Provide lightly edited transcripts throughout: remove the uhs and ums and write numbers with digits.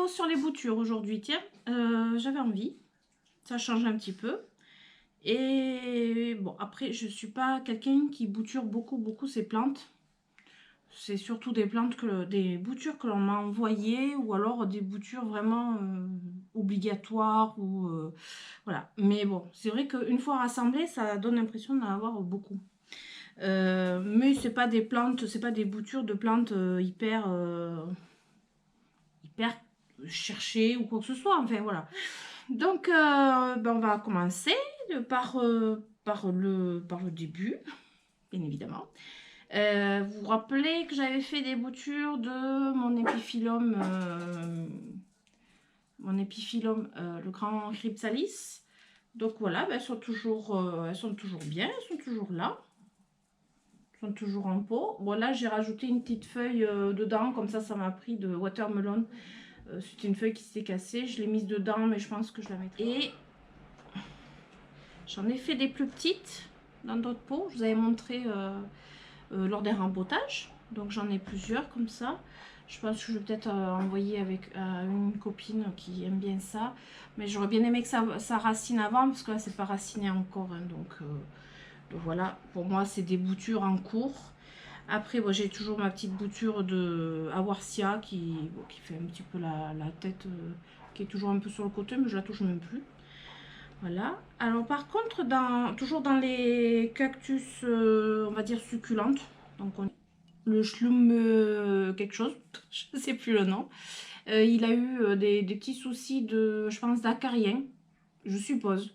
vidéo sur les boutures aujourd'hui, tiens, j'avais envie, ça change un petit peu. Et bon, après, je suis pas quelqu'un qui bouture beaucoup ses plantes. C'est surtout des des boutures que l'on m'a envoyées ou alors des boutures vraiment obligatoires ou voilà. Mais bon, c'est vrai qu'une fois rassemblées, ça donne l'impression d'en avoir beaucoup. Mais c'est pas des plantes, c'est pas des boutures de plantes hyper cherchées ou quoi que ce soit. Enfin voilà. Donc ben, on va commencer par le début, bien évidemment. Vous vous rappelez que j'avais fait des boutures de mon épiphyllum, le grand Crypsalis. Donc voilà, ben, elles sont toujours bien, elles sont toujours là. Elles sont toujours en pot. Voilà, j'ai rajouté une petite feuille dedans, comme ça m'a pris de watermelon. C'était une feuille qui s'était cassée, je l'ai mise dedans, mais je pense que je la mettrai. Et j'en ai fait des plus petites dans d'autres pots, je vous avais montré lors des rempotages. Donc j'en ai plusieurs comme ça. Je pense que je vais peut-être envoyer avec une copine qui aime bien ça. Mais j'aurais bien aimé que ça racine avant, parce que là c'est pas raciné encore. Hein, donc voilà, pour moi c'est des boutures en cours. Après bon, j'ai toujours ma petite bouture de Awarsia qui fait un petit peu la tête, qui est toujours un peu sur le côté, mais je la touche même plus. Voilà. Alors par contre, toujours dans les cactus, on va dire succulentes, donc le Schlumm quelque chose, je ne sais plus le nom. Il a eu des petits soucis je pense, d'acarien, je suppose.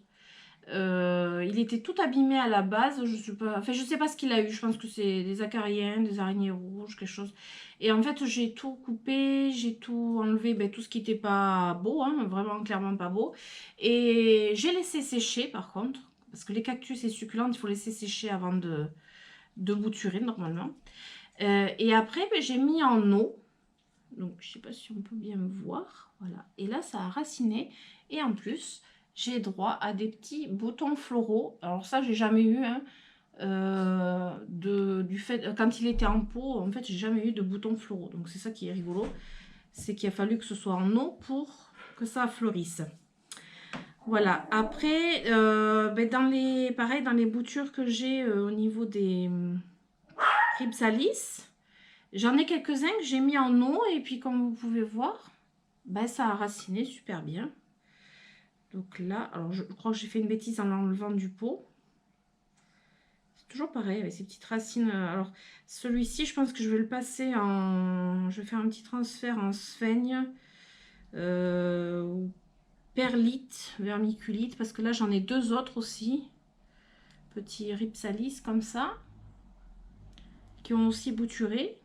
Il était tout abîmé à la base, je sais pas ce qu'il a eu, je pense que c'est des acariens, des araignées rouges, quelque chose. Et en fait, j'ai tout coupé, j'ai tout enlevé, ben, tout ce qui n'était pas beau, hein, vraiment clairement pas beau. Et j'ai laissé sécher par contre, parce que les cactus et succulentes, il faut laisser sécher avant de bouturer normalement. Et après, ben, j'ai mis en eau. Donc, je sais pas si on peut bien me voir. Voilà. Et là, ça a raciné. Et en plus, j'ai droit à des petits boutons floraux. Alors ça, j'ai jamais eu. Hein, du fait, quand il était en pot, en fait, j'ai jamais eu de boutons floraux. Donc, c'est ça qui est rigolo. C'est qu'il a fallu que ce soit en eau pour que ça fleurisse. Voilà. Après, ben pareil, dans les boutures que j'ai au niveau des Crypsalis, j'en ai quelques-uns que j'ai mis en eau et puis comme vous pouvez voir, ben, ça a raciné super bien. Donc là, alors je crois que j'ai fait une bêtise en l'enlevant du pot. C'est toujours pareil avec ces petites racines. Alors celui-ci, je pense que je vais le passer en... Je vais faire un petit transfert en sphaigne. Perlite, vermiculite, parce que là j'en ai deux autres aussi. Petits Rhipsalis comme ça. Qui ont aussi bouturé.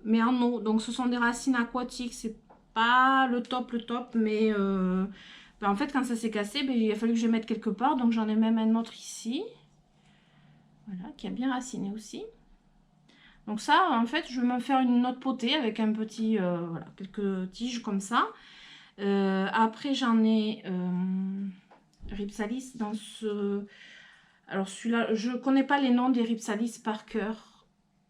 Mais en eau. Donc ce sont des racines aquatiques. C'est pas le top, mais ben, en fait quand ça s'est cassé, ben, il a fallu que je les mette quelque part. Donc j'en ai même un autre ici. Voilà, qui a bien raciné aussi. Donc ça, en fait, je vais me faire une autre potée avec un petit, voilà, quelques tiges comme ça. Après, j'en ai Rhipsalis dans ce... Alors celui-là, je connais pas les noms des Rhipsalis par cœur.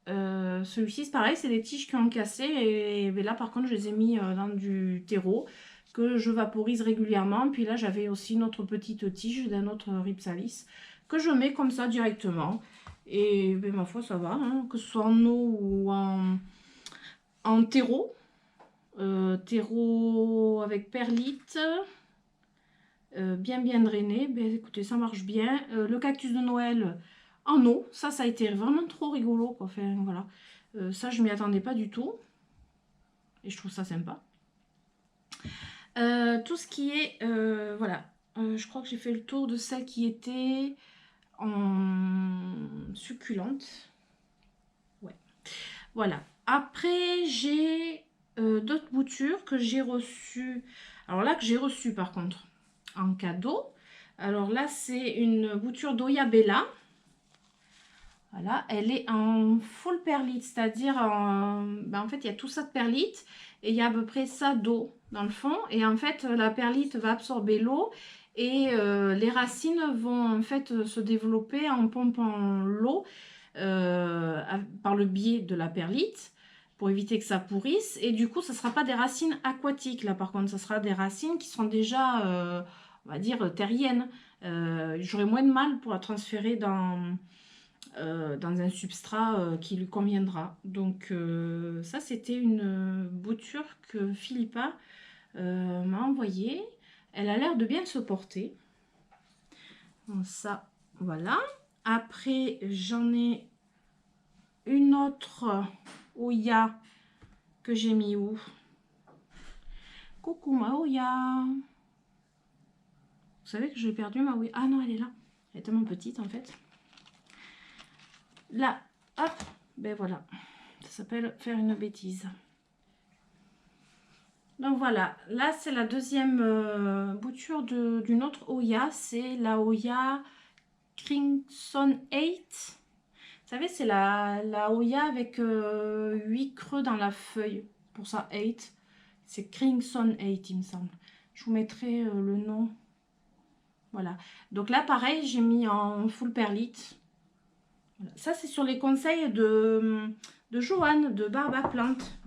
Celui-ci, c'est pareil, c'est des tiges qui ont cassé. Et là, par contre, je les ai mis dans du terreau que je vaporise régulièrement. Puis là, j'avais aussi une autre petite tige d'un autre Rhipsalis que je mets comme ça directement. Et ben, ma foi, ça va, hein, que ce soit en eau ou en terreau. Terreau avec perlite. Bien drainé. Ben, écoutez, ça marche bien. Le cactus de Noël en eau. Ça a été vraiment trop rigolo, quoi. Enfin, voilà. Ça, je m'y attendais pas du tout. Et je trouve ça sympa. Tout ce qui est... voilà. Je crois que j'ai fait le tour de celles qui étaient en succulente. Ouais. Voilà. Après, j'ai d'autres boutures que j'ai reçues. Alors là, que j'ai reçues par contre en cadeau. Alors là, c'est une bouture d'Oya Bella. Voilà, elle est en full perlite, c'est-à-dire ben en fait, il y a tout ça de perlite et il y a à peu près ça d'eau dans le fond. Et en fait, la perlite va absorber l'eau et les racines vont en fait se développer en pompant l'eau par le biais de la perlite. pour éviter que ça pourrisse. Et du coup, ça ne sera pas des racines aquatiques, là, par contre. Ça sera des racines qui seront déjà, on va dire, terriennes. J'aurai moins de mal pour la transférer dans un substrat qui lui conviendra. Donc, ça, c'était une bouture que Philippa m'a envoyée. Elle a l'air de bien se porter. Donc, ça, voilà. Après, j'en ai une autre Oya que j'ai mis où? Coucou ma Oya. Vous savez que j'ai perdu ma Oya. Ah non, elle est là. Elle est tellement petite en fait. Là, hop, ben voilà. Ça s'appelle faire une bêtise. Donc voilà, là c'est la deuxième bouture d'une autre Oya. C'est la Oya Crimson 8. Vous savez, c'est la Oya avec 8 creux dans la feuille. Pour ça, 8. C'est Crimson 8, il me semble. Je vous mettrai le nom. Voilà. Donc là, pareil, j'ai mis en full perlite. Voilà. Ça, c'est sur les conseils de Joanne, de Barbe à Plante.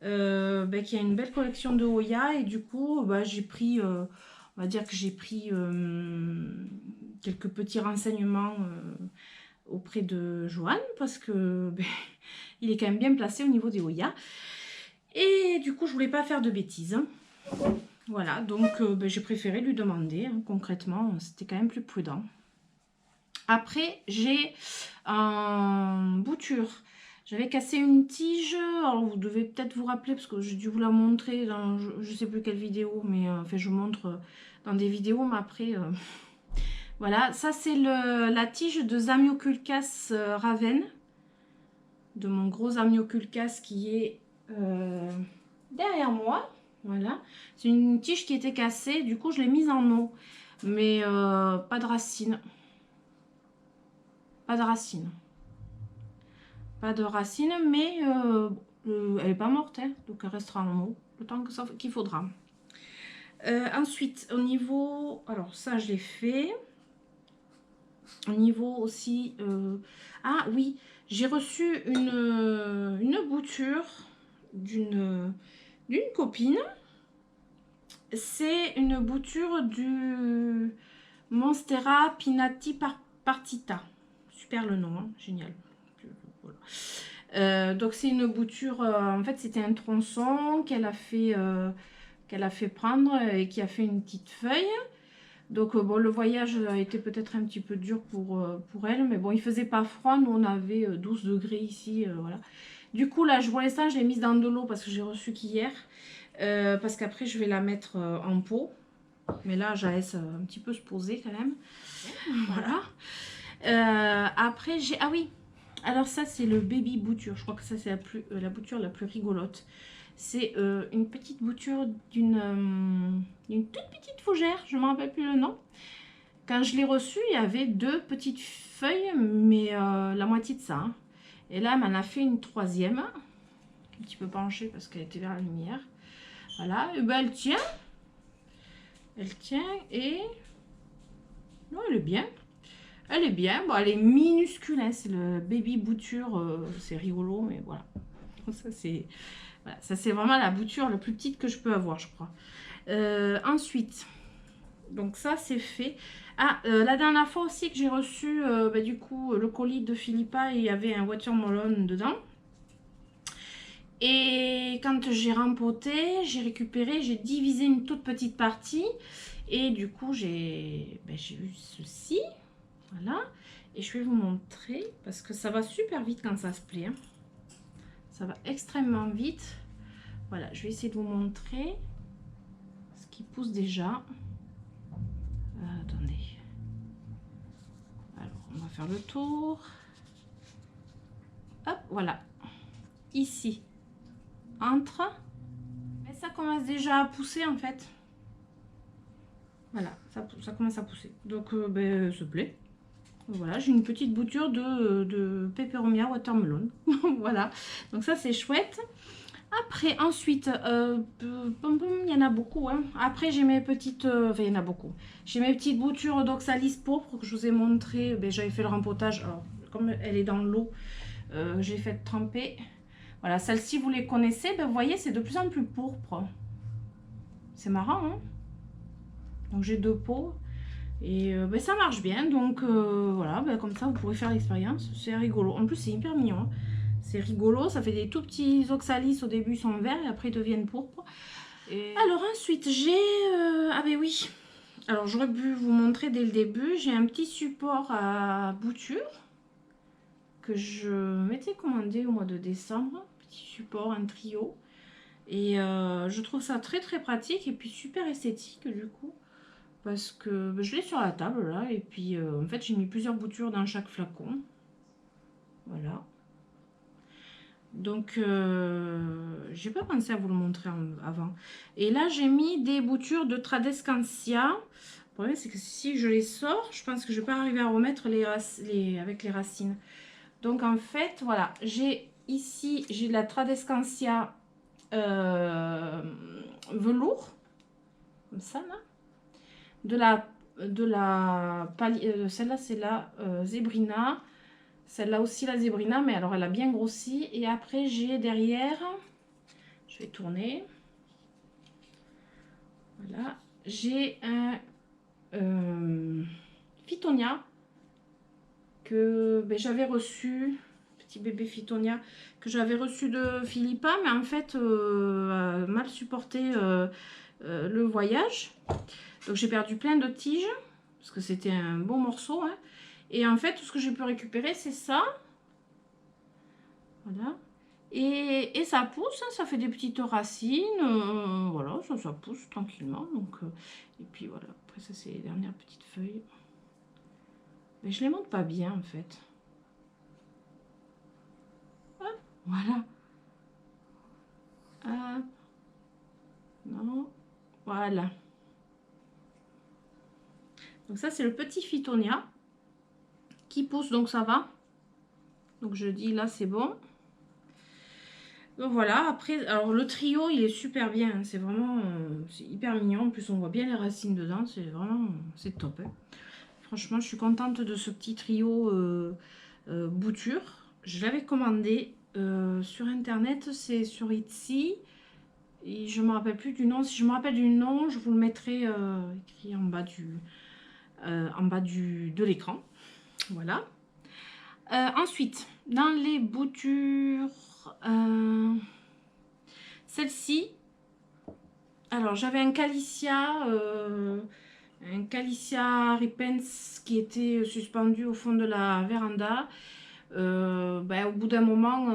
Qui a une belle collection de Oya. Et du coup, j'ai pris... on va dire que j'ai pris quelques petits renseignements... auprès de Joanne parce que il est quand même bien placé au niveau des Oya et du coup je voulais pas faire de bêtises, voilà, donc j'ai préféré lui demander, concrètement c'était quand même plus prudent. Après j'ai en bouture, j'avais cassé une tige, alors vous devez peut-être vous rappeler parce que j'ai dû vous la montrer dans je sais plus quelle vidéo, mais enfin je vous montre dans des vidéos, mais après voilà, ça c'est la tige de Zamioculcas Raven, de mon gros Zamioculcas qui est derrière moi. Voilà, c'est une tige qui était cassée, du coup je l'ai mise en eau, mais pas de racines. Pas de racines. Pas de racines, mais elle n'est pas morte, hein, donc elle restera en eau, le temps qu'il faudra. Ensuite, au niveau... Alors ça je l'ai fait... Au niveau aussi... Ah oui, j'ai reçu une bouture d'une copine. C'est une bouture du Monstera Pinati Partita. Super le nom, hein, génial. Voilà. Donc c'est une bouture, en fait c'était un tronçon qu'elle a fait prendre et qui a fait une petite feuille. Donc bon, le voyage a été peut-être un petit peu dur pour elle, mais bon, il faisait pas froid, nous on avait 12 degrés ici, voilà. Du coup là, pour l'instant, je l'ai mise dans de l'eau parce que j'ai reçu qu'hier, parce qu'après je vais la mettre en pot, mais là, je laisse un petit peu se poser quand même, voilà. Après, j'ai... Ah oui, alors ça c'est le baby bouture, je crois que ça c'est la bouture la plus rigolote. C'est une petite bouture d'une toute petite fougère, je ne me rappelle plus le nom. Quand je l'ai reçue, il y avait 2 petites feuilles, mais la moitié de ça. Hein. Et là, elle m'en a fait une troisième, un petit peu penchée parce qu'elle était vers la lumière. Voilà, et ben elle tient. Elle tient et... Non, elle est bien. Elle est bien, bon, elle est minuscule, hein. C'est le baby bouture, c'est rigolo, mais voilà. Ça, c'est... Voilà, ça c'est vraiment la bouture la plus petite que je peux avoir, je crois. Ensuite, donc ça c'est fait. Ah, la dernière fois aussi que j'ai reçu du coup le colis de Philippa, il y avait un watermelon dedans. Et quand j'ai rempoté, j'ai récupéré, j'ai divisé une toute petite partie. Et du coup j'ai eu ceci. Voilà. Et je vais vous montrer parce que ça va super vite quand ça se plie. Hein. Ça va extrêmement vite. Voilà, je vais essayer de vous montrer ce qui pousse déjà. Attendez. Alors, on va faire le tour. Hop, voilà. Ici, entre. Mais ça commence déjà à pousser en fait. Voilà, ça commence à pousser. Donc, se plaît. Voilà, j'ai une petite bouture de Peperomia Watermelon. Voilà, donc ça c'est chouette. Après, ensuite, il y en a beaucoup. Hein. Après, j'ai mes petites... Enfin, il y en a beaucoup. J'ai mes petites boutures d'oxalis pourpre que je vous ai montré. J'avais fait le rempotage. Alors, comme elle est dans l'eau, j'ai fait tremper. Voilà, celles-ci, vous les connaissez, ben, vous voyez, c'est de plus en plus pourpre. C'est marrant, hein? Donc j'ai 2 pots. Et ben, ça marche bien, donc voilà, ben, comme ça vous pourrez faire l'expérience, c'est rigolo. En plus c'est hyper mignon, hein. C'est rigolo, ça fait des tout petits oxalis, au début ils sont verts et après ils deviennent pourpres. Et... Alors ensuite j'ai, ah ben oui, alors j'aurais pu vous montrer dès le début, j'ai un petit support à bouture que je m'étais commandé au mois de décembre, petit support, un trio. Et je trouve ça très très pratique et puis super esthétique du coup. Parce que je l'ai sur la table là, et puis en fait j'ai mis plusieurs boutures dans chaque flacon. Voilà. Donc j'ai pas pensé à vous le montrer avant. Et là j'ai mis des boutures de Tradescantia. Le problème c'est que si je les sors, je pense que je vais pas arriver à remettre avec les racines. Donc en fait voilà, j'ai ici j'ai de la Tradescantia velours, comme ça là. Celle-là c'est la Zebrina, celle-là aussi la Zebrina, mais alors elle a bien grossi. Et après j'ai derrière, je vais tourner, voilà, j'ai un Phytonia que ben, j'avais reçu, petit bébé Phytonia que j'avais reçu de Philippa, mais en fait a mal supporté le voyage. Donc j'ai perdu plein de tiges, parce que c'était un bon morceau. Hein. Et en fait, tout ce que j'ai pu récupérer, c'est ça. Voilà. Et ça pousse, hein, ça fait des petites racines. Voilà, ça pousse tranquillement. Donc, et puis voilà, après ça, c'est les dernières petites feuilles. Mais je les monte pas bien, en fait. Hop, voilà. Hop. Non. Voilà. Donc ça, c'est le petit Phytonia qui pousse, donc ça va. Donc je dis là, c'est bon. Donc voilà, après, alors le trio, il est super bien. Hein, c'est vraiment, c'est hyper mignon. En plus, on voit bien les racines dedans. C'est vraiment, c'est top. Hein. Franchement, je suis contente de ce petit trio bouture. Je l'avais commandé sur Internet, c'est sur Etsy. Et je ne me rappelle plus du nom. Si je me rappelle du nom, je vous le mettrai écrit en bas de l'écran. Voilà. Ensuite, dans les boutures, celle-ci, alors j'avais un Calicia Ripens qui était suspendu au fond de la véranda. Ben, au bout d'un moment,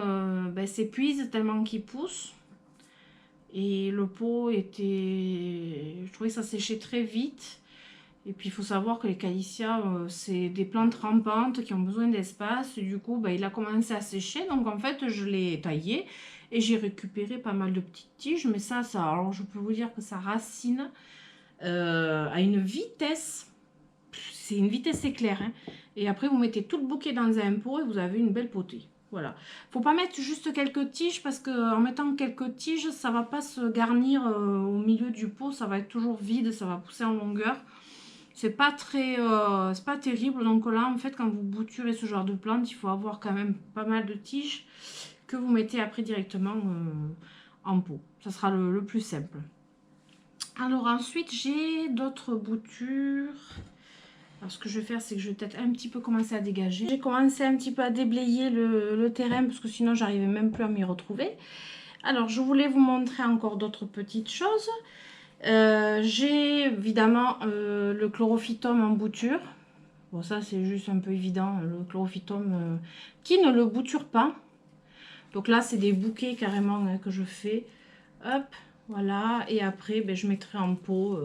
ben, s'épuise tellement qu'il pousse. Et le pot était... Je trouvais que ça séchait très vite. Et puis il faut savoir que les Calicia, c'est des plantes rampantes qui ont besoin d'espace. Du coup, ben, il a commencé à sécher. Donc en fait, je l'ai taillé. Et j'ai récupéré pas mal de petites tiges. Mais ça, alors je peux vous dire que ça racine à une vitesse. C'est une vitesse éclair. Hein. Et après, vous mettez tout le bouquet dans un pot et vous avez une belle potée. Voilà. Faut pas mettre juste quelques tiges parce qu'en mettant quelques tiges, ça va pas se garnir au milieu du pot. Ça va être toujours vide, ça va pousser en longueur. C'est pas très, c'est pas terrible. Donc là, en fait, quand vous bouturez ce genre de plante, il faut avoir quand même pas mal de tiges que vous mettez après directement en pot. Ça sera le plus simple. Alors ensuite, j'ai d'autres boutures. Alors ce que je vais faire, c'est que je vais peut-être un petit peu commencer à dégager. J'ai commencé un petit peu à déblayer le terrain parce que sinon j'arrivais même plus à m'y retrouver. Alors je voulais vous montrer encore d'autres petites choses. J'ai évidemment le chlorophytum en bouture. Bon ça c'est juste un peu évident, le chlorophytum qui ne le bouture pas. Donc là c'est des bouquets carrément hein, que je fais. Hop, voilà. Et après ben, je mettrai en pot.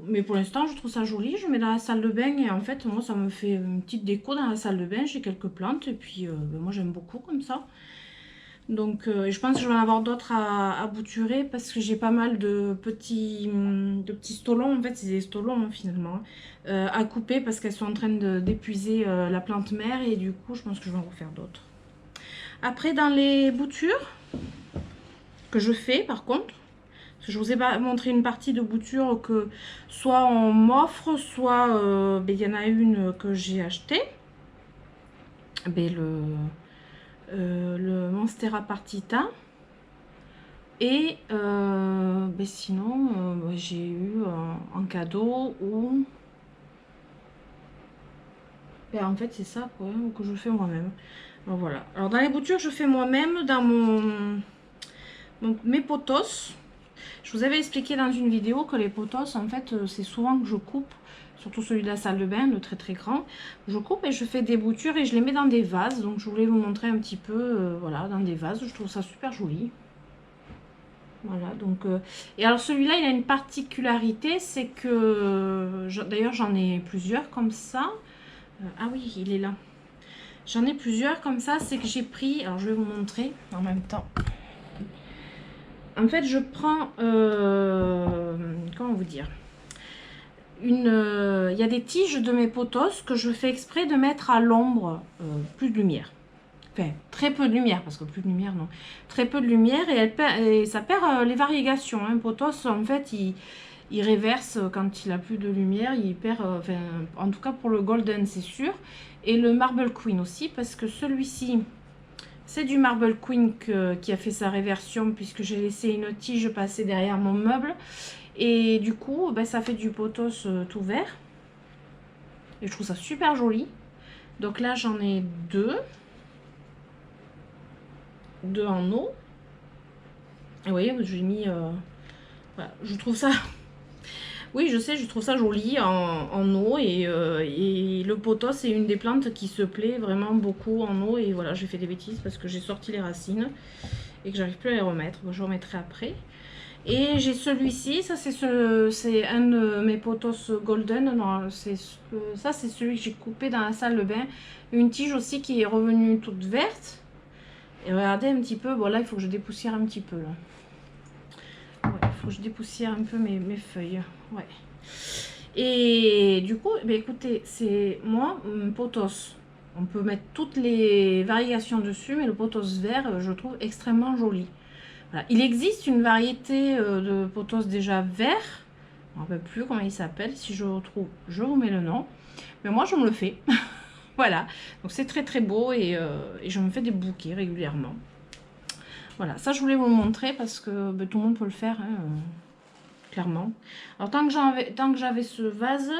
Mais pour l'instant je trouve ça joli, je mets dans la salle de bain et en fait moi ça me fait une petite déco dans la salle de bain, j'ai quelques plantes et puis ben, moi j'aime beaucoup comme ça. Donc je pense que je vais en avoir d'autres à bouturer parce que j'ai pas mal de petits stolons, en fait c'est des stolons hein, finalement, à couper parce qu'elles sont en train d'épuiser la plante mère et du coup je pense que je vais en refaire d'autres. Après dans les boutures que je fais par contre, je vous ai montré une partie de bouture que soit on m'offre, soit ben, y en a une que j'ai achetée. Ben, le Monstera Partita. Et ben sinon, j'ai eu en cadeau ou... Ben, en fait, c'est ça quoi, que je fais moi-même. Alors voilà. Alors dans les boutures, je fais moi-même dans mes potos. Je vous avais expliqué dans une vidéo que les potos, en fait, c'est souvent que je coupe, surtout celui de la salle de bain, le très très grand. Je coupe et je fais des boutures et je les mets dans des vases. Donc je voulais vous montrer un petit peu, voilà, dans des vases. Je trouve ça super joli. Voilà, donc... et alors celui-là, il a une particularité, c'est que... D'ailleurs, j'en ai plusieurs comme ça. Ah oui, il est là. J'en ai plusieurs comme ça, c'est que j'ai pris... Alors, je vais vous montrer en même temps. En fait, je prends... comment vous dire, il y a des tiges de mes potos que je fais exprès de mettre à l'ombre, plus de lumière. Enfin, très peu de lumière, parce que plus de lumière, non. Très peu de lumière, et ça perd les variégations. Hein. Potos, en fait, il réverse quand il a plus de lumière, il perd, enfin, en tout cas pour le Golden, c'est sûr. Et le Marble Queen aussi, parce que celui-ci, c'est du Marble Queen qui a fait sa réversion, puisque j'ai laissé une tige passer derrière mon meuble. Et du coup, ben, ça fait du potos tout vert. Et je trouve ça super joli. Donc là, j'en ai deux. Deux en eau. Et vous voyez, j'ai mis... voilà, je trouve ça... Oui, je sais, je trouve ça joli en eau. Et le potos, c'est une des plantes qui se plaît vraiment beaucoup en eau. Et voilà, j'ai fait des bêtises parce que j'ai sorti les racines et que j'arrive plus à les remettre. Je remettrai après. Et j'ai celui-ci, ça c'est un de mes potos golden. Ça c'est celui que j'ai coupé dans la salle de bain. Une tige aussi qui est revenue toute verte. Et regardez un petit peu, bon là il faut que je dépoussière un petit peu là. Ouais, il faut que je dépoussière un peu mes feuilles. Ouais. Et du coup, ben écoutez, c'est moi, potos. On peut mettre toutes les variations dessus, mais le potos vert, je trouve extrêmement joli. Voilà. Il existe une variété de potos déjà vert. Je ne me rappelle plus comment il s'appelle. Si je retrouve, je vous mets le nom. Mais moi, je me le fais. Voilà, donc c'est très très beau et je me fais des bouquets régulièrement. Voilà, ça je voulais vous le montrer parce que ben, tout le monde peut le faire, hein, clairement. Alors tant que j'avais ce vase,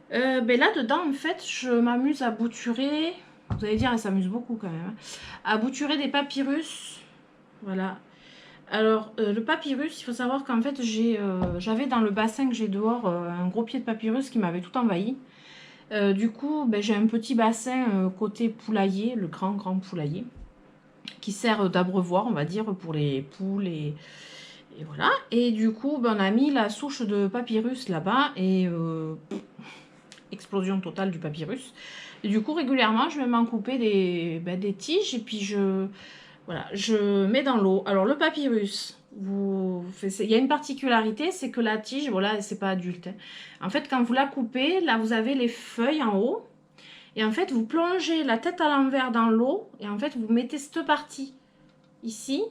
ben là dedans en fait je m'amuse à bouturer, vous allez dire elle s'amuse beaucoup quand même, hein, à bouturer des papyrus. Voilà. Alors le papyrus, il faut savoir qu'en fait j'avais dans le bassin que j'ai dehors un gros pied de papyrus qui m'avait tout envahi. Du coup, ben, j'ai un petit bassin côté poulailler, le grand poulailler, qui sert d'abreuvoir, on va dire, pour les poules et voilà. Et du coup, ben, on a mis la souche de papyrus là-bas et explosion totale du papyrus. Et du coup, régulièrement, je vais m'en couper des tiges et puis voilà, je mets dans l'eau. Alors, le papyrus, il y a une particularité, c'est que la tige, voilà, c'est pas adulte. Hein. En fait, quand vous la coupez, là, vous avez les feuilles en haut. Et en fait, vous plongez la tête à l'envers dans l'eau. Et en fait, vous mettez cette partie ici,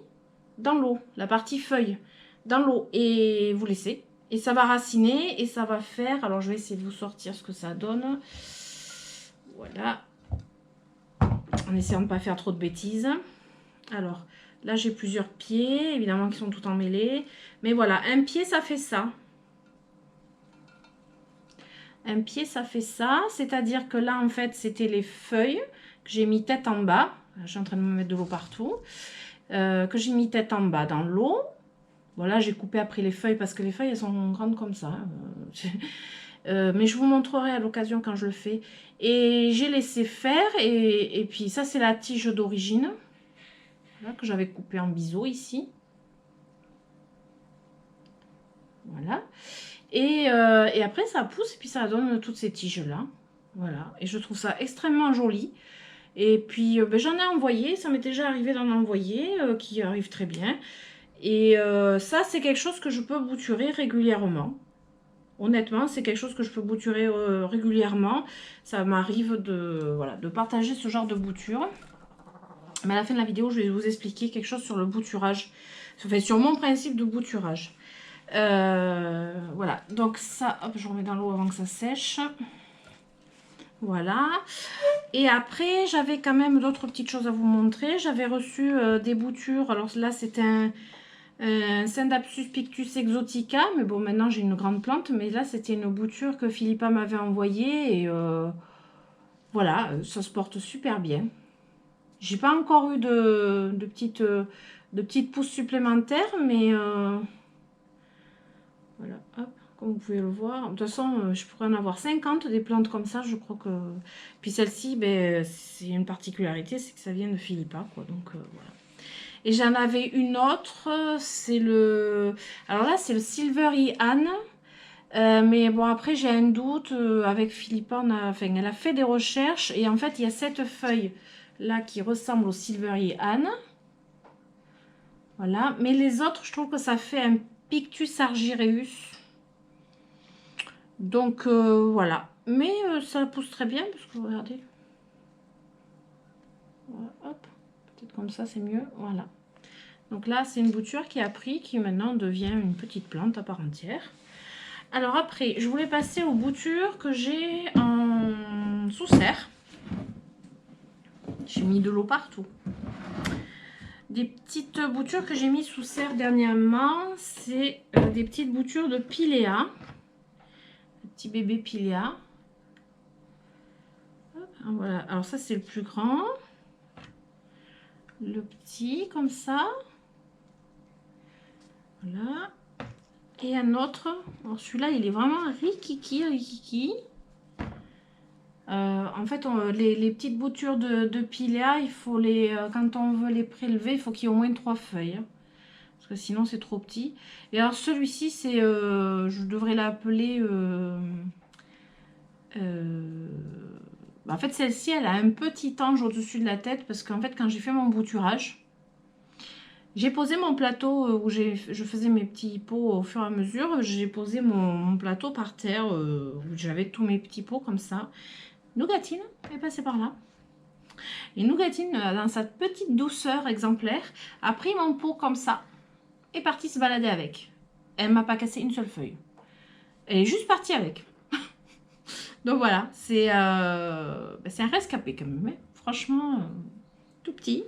dans l'eau, la partie feuille, dans l'eau. Et vous laissez. Et ça va raciner et ça va faire... Alors, je vais essayer de vous sortir ce que ça donne. Voilà. En essayant de ne pas faire trop de bêtises. Alors, là, j'ai plusieurs pieds, évidemment, qui sont tout emmêlés. Mais voilà, un pied, ça fait ça. Un pied, ça fait ça. C'est-à-dire que là, en fait, c'était les feuilles que j'ai mis tête en bas. Je suis en train de me mettre de l'eau partout. Que j'ai mis tête en bas dans l'eau. Bon, là, j'ai coupé après les feuilles parce que les feuilles, elles sont grandes comme ça. Mais je vous montrerai à l'occasion quand je le fais. Et j'ai laissé faire. Et puis, ça, c'est la tige d'origine. Voilà, que j'avais coupé en biseau ici. Voilà. Et après, ça pousse et puis ça donne toutes ces tiges-là. Voilà. Et je trouve ça extrêmement joli. Et puis, ben, j'en ai envoyé. Ça m'est déjà arrivé d'en envoyer, qui arrive très bien. Et ça, c'est quelque chose que je peux bouturer régulièrement. Honnêtement, c'est quelque chose que je peux bouturer régulièrement. Ça m'arrive voilà, de partager ce genre de bouture. Mais à la fin de la vidéo, je vais vous expliquer quelque chose sur le bouturage. Enfin, sur mon principe de bouturage. Voilà, donc ça, hop, je remets dans l'eau avant que ça sèche. Voilà. Et après, j'avais quand même d'autres petites choses à vous montrer. J'avais reçu des boutures. Alors là, c'était un Scindapsus pictus exotica. Mais bon, maintenant, j'ai une grande plante. Mais là, c'était une bouture que Philippa m'avait envoyée. Et voilà, ça se porte super bien. J'ai pas encore eu de petites pousses supplémentaires. Mais voilà, hop. Comme vous pouvez le voir, de toute façon, je pourrais en avoir 50 des plantes comme ça, je crois que... Puis celle-ci, ben, c'est une particularité, c'est que ça vient de Philippa, quoi, donc voilà. Et j'en avais une autre, c'est le... Alors là, c'est le Silvery Anne, mais bon, après, j'ai un doute, avec Philippa, enfin, elle a fait des recherches, et en fait, il y a cette feuille là qui ressemble au Silvery Anne. Voilà, mais les autres, je trouve que ça fait un Pictus argyreus. Donc voilà, mais ça pousse très bien parce que regardez, voilà, hop, peut-être comme ça c'est mieux, voilà. Donc là c'est une bouture qui a pris, qui maintenant devient une petite plante à part entière. Alors après, je voulais passer aux boutures que j'ai en sous-serre. J'ai mis de l'eau partout. Des petites boutures que j'ai mis sous serre dernièrement, c'est des petites boutures de Pilea. Petit bébé Pilea. Voilà, alors ça c'est le plus grand. Le petit comme ça. Voilà. Et un autre. Alors celui-là il est vraiment rikiki. En fait les petites boutures de Pilea, il faut les quand on veut les prélever, il faut qu'il y ait au moins 3 feuilles. Parce que sinon c'est trop petit. Et alors celui-ci c'est je devrais l'appeler en fait celle-ci elle a un petit ange au-dessus de la tête parce qu'en fait quand j'ai fait mon bouturage, j'ai posé mon plateau où je faisais mes petits pots au fur et à mesure. J'ai posé mon plateau par terre où j'avais tous mes petits pots comme ça. Nougatine est passée par là. Et Nougatine, dans sa petite douceur exemplaire, a pris mon pot comme ça et est partie se balader avec. Elle m'a pas cassé une seule feuille. Elle est juste partie avec. Donc voilà, c'est un rescapé quand même. Hein. Franchement, tout petit.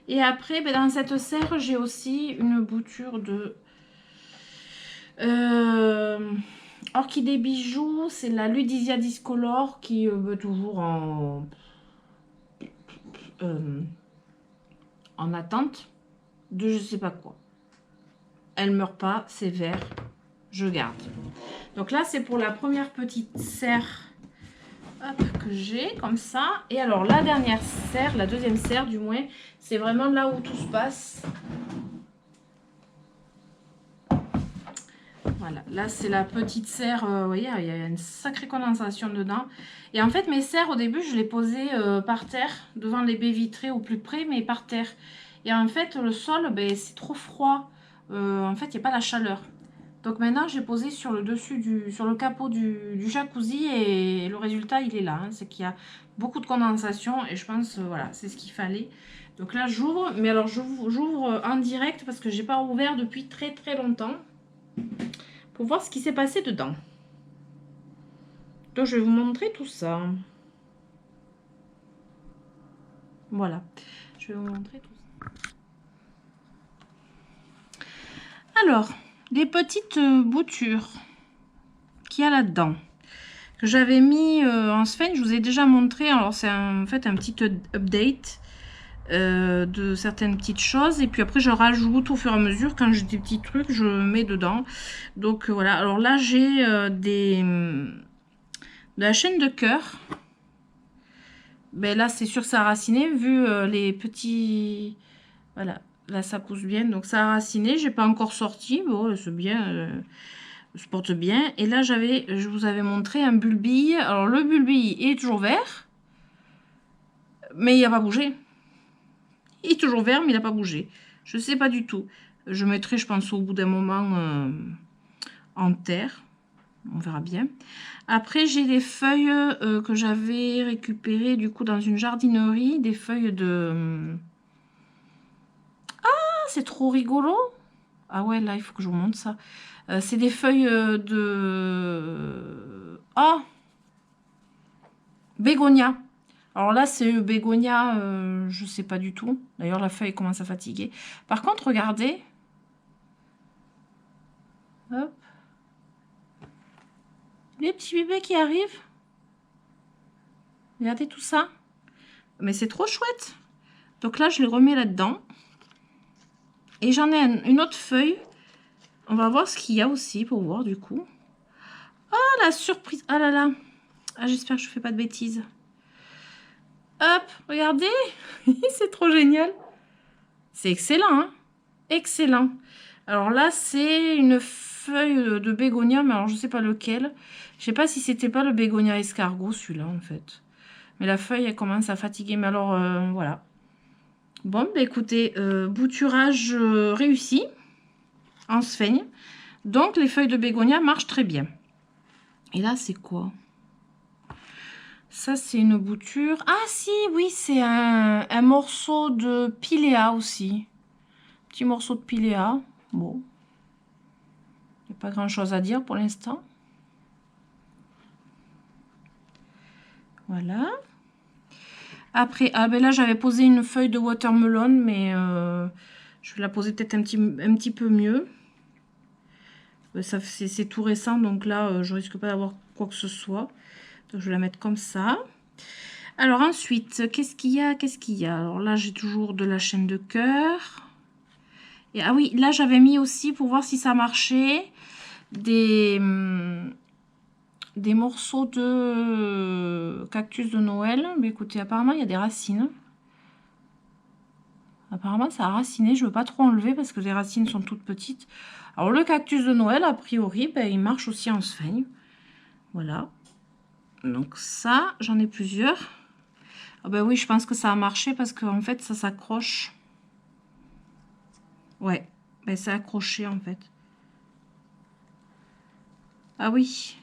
Et après, dans cette serre, j'ai aussi une bouture de orchidée bijoux. C'est la Ludisia discolore qui veut toujours en attente de je sais pas quoi. Elle meurt pas, c'est vert. Je garde. Donc là, c'est pour la première petite serre que j'ai comme ça. Et alors la dernière serre, la deuxième serre du moins, c'est vraiment là où tout se passe. Voilà, là c'est la petite serre, vous voyez, il y a une sacrée condensation dedans. Et en fait mes serres au début je les posais par terre, devant les baies vitrées au plus près, mais par terre. Et en fait le sol, c'est trop froid, en fait il n'y a pas la chaleur. Donc maintenant j'ai posé sur le dessus, sur le capot du jacuzzi et le résultat il est là. Hein, c'est qu'il y a beaucoup de condensation et je pense, voilà, c'est ce qu'il fallait. Donc là j'ouvre, mais alors j'ouvre en direct parce que j'ai pas ouvert depuis très très longtemps. Pour voir ce qui s'est passé dedans. Donc je vais vous montrer tout ça. Voilà. Je vais vous montrer tout ça. Alors, les petites boutures qu'il y a là-dedans. Que j'avais mis en Sven, je vous ai déjà montré. Alors c'est en fait un petit update de certaines petites choses. Et puis après je rajoute au fur et à mesure. Quand j'ai des petits trucs, je mets dedans. Donc voilà. Alors là j'ai de la chaîne de cœur. Là c'est sûr que ça a raciné vu les petits, voilà, là ça pousse bien, donc ça a raciné. J'ai pas encore sorti, bon c'est bien, se porte bien. Et là je vous avais montré un bulbille. Alors le bulbille est toujours vert, mais il n'a pas bougé. Il est toujours vert mais il n'a pas bougé. Je sais pas du tout. Je mettrai, je pense, au bout d'un moment en terre. On verra bien. Après, j'ai des feuilles que j'avais récupérées du coup dans une jardinerie. Des feuilles de... Ah, c'est trop rigolo. Ah ouais, là, il faut que je vous montre ça. C'est des feuilles de... Ah, Bégonia. Alors là, c'est le bégonia, je sais pas du tout. D'ailleurs, la feuille commence à fatiguer. Par contre, regardez. Hop. Les petits bébés qui arrivent. Regardez tout ça. Mais c'est trop chouette. Donc là, je les remets là-dedans. Et j'en ai une autre feuille. On va voir ce qu'il y a aussi pour voir du coup. Oh, la surprise. Ah là là. Ah, j'espère que je fais pas de bêtises. Hop, regardez. C'est trop génial. C'est excellent, hein. Excellent. Alors là, c'est une feuille de bégonia, mais alors je sais pas lequel. Je sais pas si c'était pas le bégonia escargot, celui-là, en fait. Mais la feuille, elle commence à fatiguer. Mais alors, voilà. Bon, bah écoutez, bouturage réussi en sphaigne. Donc, les feuilles de bégonia marchent très bien. Et là, c'est quoi? Ça, c'est une bouture. Ah, si, oui, c'est un morceau de piléa aussi. Petit morceau de piléa. Bon. Il n'y a pas grand-chose à dire pour l'instant. Voilà. Après, ah ben là, j'avais posé une feuille de watermelon, mais je vais la poser peut-être un petit peu mieux. C'est tout récent, donc là, je risque pas d'avoir quoi que ce soit. Donc, je vais la mettre comme ça. Alors ensuite, qu'est-ce qu'il y a? Qu'est-ce qu'il y a? Alors là, j'ai toujours de la chaîne de cœur. Et ah oui, là, j'avais mis aussi, pour voir si ça marchait, des morceaux de cactus de Noël. Mais écoutez, apparemment, il y a des racines. Apparemment, ça a raciné. Je ne veux pas trop enlever parce que les racines sont toutes petites. Alors, le cactus de Noël, a priori, ben, il marche aussi en sphaigne. Voilà. Donc ça, j'en ai plusieurs. Ah ben oui, je pense que ça a marché parce qu'en fait, ça s'accroche. Ouais, ben, c'est accroché en fait. Ah oui.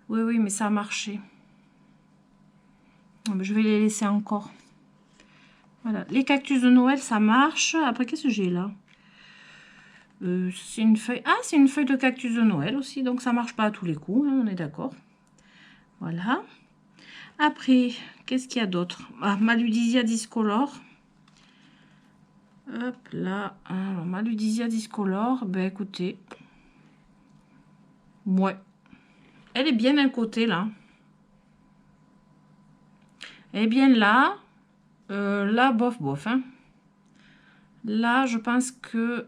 Oui, oui, mais ça a marché. Ah ben, je vais les laisser encore. Voilà, les cactus de Noël, ça marche. Après, qu'est-ce que j'ai là? C'est une feuille. Ah, c'est une feuille de cactus de Noël aussi, donc ça marche pas à tous les coups, hein, on est d'accord. Voilà. Après, qu'est-ce qu'il y a d'autre? Ah, Maludisia discolore. Hop là. Alors, Maludisia discolore, ben écoutez. Ouais. Elle est bien d'un côté là. Elle est bien là. Là, bof, bof. Hein. Là, je pense que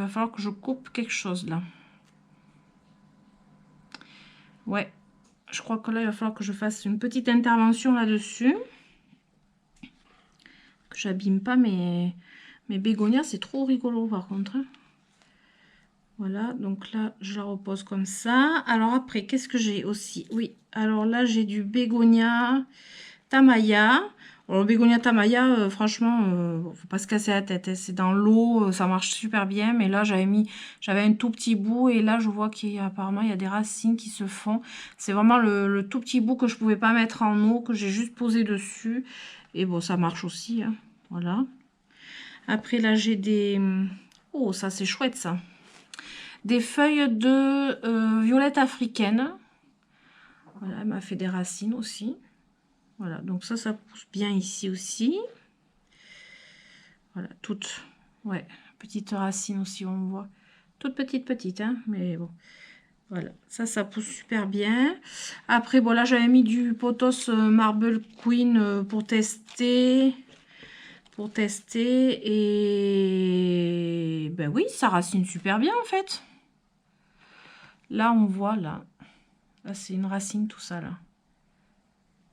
va falloir que je coupe quelque chose là. Ouais. Je crois que là, il va falloir que je fasse une petite intervention là-dessus. Que j'abîme pas mes bégonias. C'est trop rigolo par contre. Hein. Voilà, donc là, je la repose comme ça. Alors après, qu'est-ce que j'ai aussi? Oui, alors là, j'ai du bégonia tamaya. Alors, le bégonia tamaya, franchement, faut pas se casser la tête. Hein. C'est dans l'eau, ça marche super bien. Mais là, j'avais un tout petit bout. Et là, je vois qu'apparemment, il y a des racines qui se font. C'est vraiment le tout petit bout que je pouvais pas mettre en eau, que j'ai juste posé dessus. Et bon, ça marche aussi. Hein. Voilà. Après, là, j'ai des... Oh, ça, c'est chouette, ça. Des feuilles de violette africaine. Voilà, elle m'a fait des racines aussi. Voilà, donc ça pousse bien ici aussi. Voilà, toutes, ouais, petites racines aussi, on voit. Toutes petites, hein, mais bon. Voilà, ça pousse super bien. Après, bon, là, j'avais mis du pothos Marble Queen pour tester. Et ben oui, ça racine super bien, en fait. Là, on voit, là c'est une racine, tout ça, là.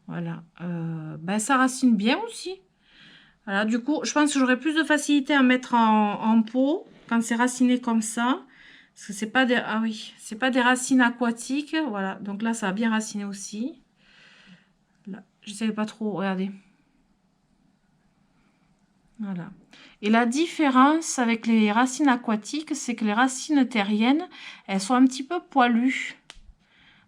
Voilà. Ben, ça racine bien aussi. Voilà, du coup, je pense que j'aurai plus de facilité à mettre en pot quand c'est raciné comme ça. Parce que c'est pas des... Ah oui, c'est pas des racines aquatiques. Voilà, donc là, ça a bien raciné aussi. Là, je sais pas trop, regardez. Voilà. Et la différence avec les racines aquatiques, c'est que les racines terriennes, elles sont un petit peu poilues.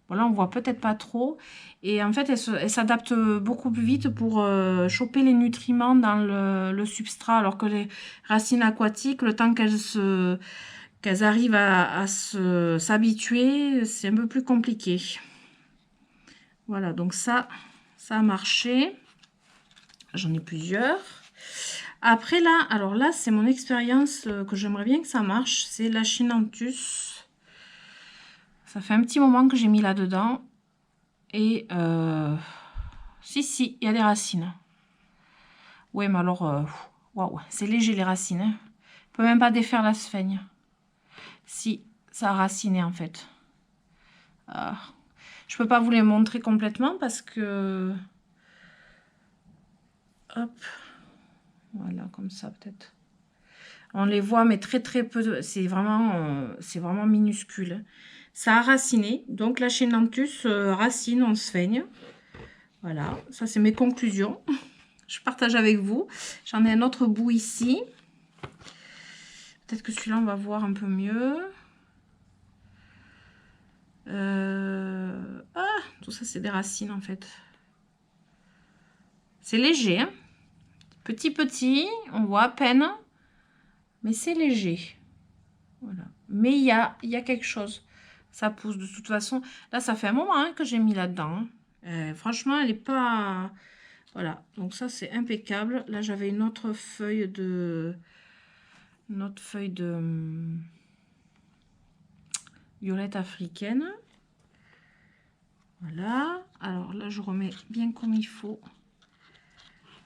Bon, là, on voit peut-être pas trop. Et en fait, elles s'adaptent beaucoup plus vite pour choper les nutriments dans le substrat. Alors que les racines aquatiques, le temps qu'elles arrivent à s'habituer, c'est un peu plus compliqué. Voilà, donc ça, ça a marché. J'en ai plusieurs. Après là, alors là, c'est mon expérience que j'aimerais bien que ça marche. C'est la Chinanthus. Ça fait un petit moment que j'ai mis là-dedans. Et si, il y a des racines. Ouais, mais alors, waouh, c'est léger les racines. Hein. On peut même pas défaire la sphaigne. Si, ça a raciné en fait. Je peux pas vous les montrer complètement parce que... Hop. Voilà, comme ça peut-être. On les voit, mais très peu. C'est vraiment minuscule. Ça a raciné. Donc la Chinanthus racine en sphaigne. Voilà, ça c'est mes conclusions. Je partage avec vous. J'en ai un autre bout ici. Peut-être que celui-là, on va voir un peu mieux. Tout ça, c'est des racines, en fait. C'est léger. Hein, petit, on voit à peine. Mais c'est léger. Voilà. Mais il y a quelque chose. Ça pousse de toute façon. Là, ça fait un moment hein, que j'ai mis là-dedans. Hein. Franchement, elle n'est pas... Voilà. Donc ça, c'est impeccable. Là, j'avais une autre feuille de... violette africaine. Voilà. Alors là, je remets bien comme il faut.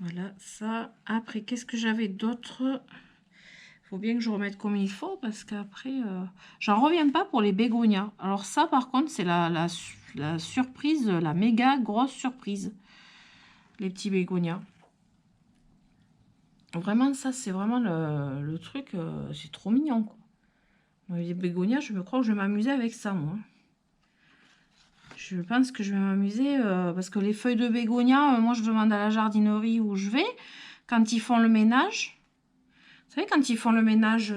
Voilà, ça. Après, qu'est-ce que j'avais d'autre? Il faut bien que je remette comme il faut parce qu'après, j'en reviens pas pour les bégonias. Alors ça, par contre, c'est la surprise, la méga grosse surprise. Les petits bégonias. Vraiment, ça, c'est vraiment le truc, c'est trop mignon, quoi. Les bégonias, je me crois que je vais m'amuser avec ça, moi. Je pense que je vais m'amuser parce que les feuilles de bégonia, moi, je demande à la jardinerie où je vais, quand ils font le ménage. Vous savez, quand ils font le ménage,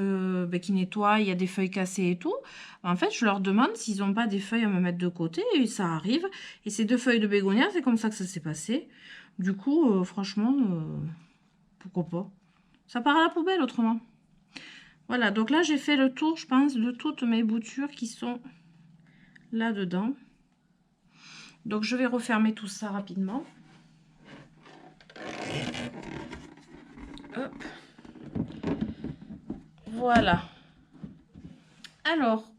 qu'ils nettoient, il y a des feuilles cassées et tout. En fait, je leur demande s'ils n'ont pas des feuilles à me mettre de côté. Et ça arrive. Et ces 2 feuilles de bégonia, c'est comme ça que ça s'est passé. Du coup, franchement, pourquoi pas. Ça part à la poubelle autrement. Voilà, donc là, j'ai fait le tour, je pense, de toutes mes boutures qui sont là-dedans. Donc, je vais refermer tout ça rapidement. Hop. Voilà. Alors,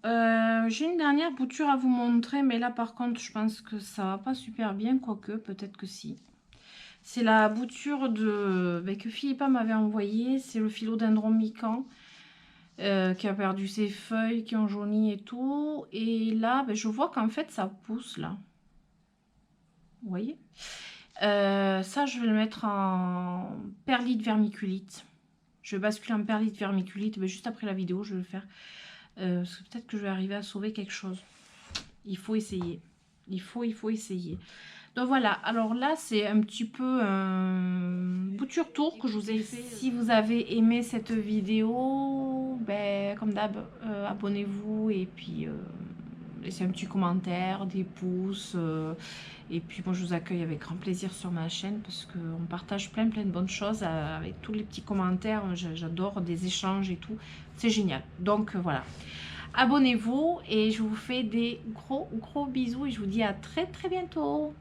j'ai une dernière bouture à vous montrer, mais là, par contre, je pense que ça va pas super bien, quoique, peut-être que si. C'est la bouture que Philippa m'avait envoyée. C'est le philodendron mican qui a perdu ses feuilles, qui ont jauni et tout. Et là, je vois qu'en fait, ça pousse, là. Vous voyez? Ça, je vais le mettre en perlite vermiculite. Je vais basculer en perlite vermiculite. Mais juste après la vidéo, je vais le faire. Parce que peut-être que je vais arriver à sauver quelque chose. Il faut essayer. Il faut essayer. Donc voilà, alors là c'est un petit peu un bouture tour que je vous ai fait. Si vous avez aimé cette vidéo, comme d'hab, abonnez-vous et puis laissez un petit commentaire, des pouces. Et puis moi je vous accueille avec grand plaisir sur ma chaîne parce qu'on partage plein de bonnes choses avec tous les petits commentaires. J'adore des échanges et tout, c'est génial. Donc voilà. Abonnez-vous et je vous fais des gros bisous et je vous dis à très bientôt.